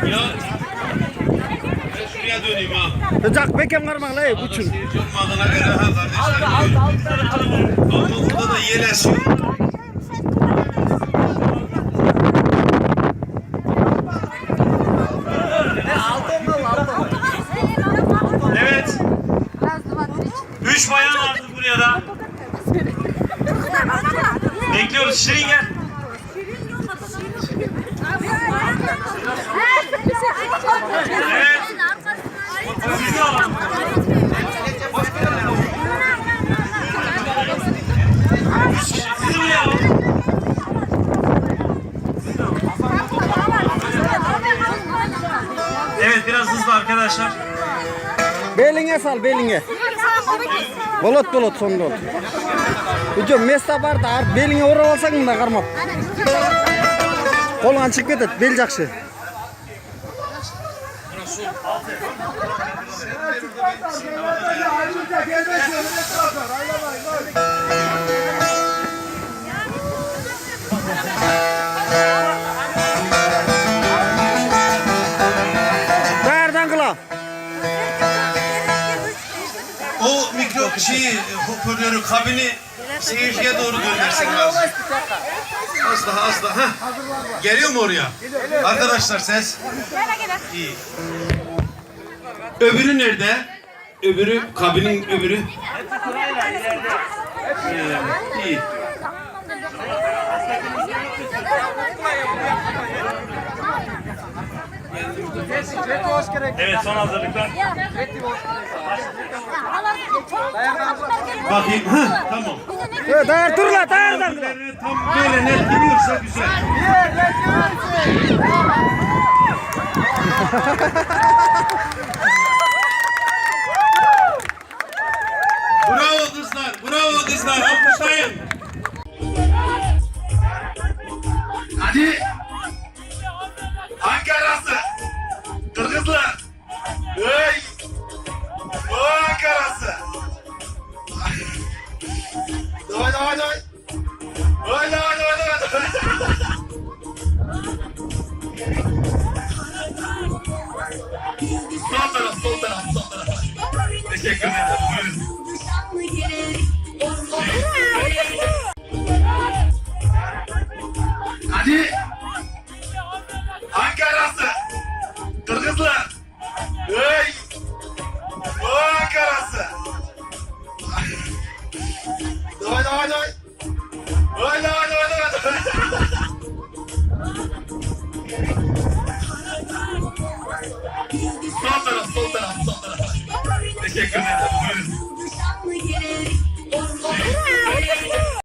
Ya. Ben şuraya döneyim ha. Cak bekem karmak la buçun. Seyirci olmadığına göre ha kardeşler. Ama burada da yeleşiyor. Evet. 3 bayan vardı buraya da. Bekliyoruz. Şirin gel. Evet. Sizi alalım. Sizi buraya alalım. Evet, biraz hızlı arkadaşlar. Beline sal beline. Bolot sonunda ol. Hocam mesta var da beline oraya alsan da karmap. Kolun çıkıp ketedi, bel jakşı. Nereden kıla? O mikro hoparlörü kabini seyirciye doğru dönersin lazım. Az daha. Heh. Geliyor mu oraya? Arkadaşlar ses. İyi. Öbürü nerede? Öbürü kabinin öbürü. İyi. Evet, son hazırlıklar. Bakayım. Tamam. Evet, dur la, dayan. Tam böyle net gidiyorsa güzel. Bravo kızlar, alkışlayın. Hadi. Ankara'sı. Kırgızlar. Hey. O Ankara'sı. Davay. Davay. Sol taraf. Teşekkür ederim. Buyurun. Hadi. Ankara'sı. Kırgızlar. Hey. O Ankara'sı. Davay. Sol taraf. Teşekkür ederim.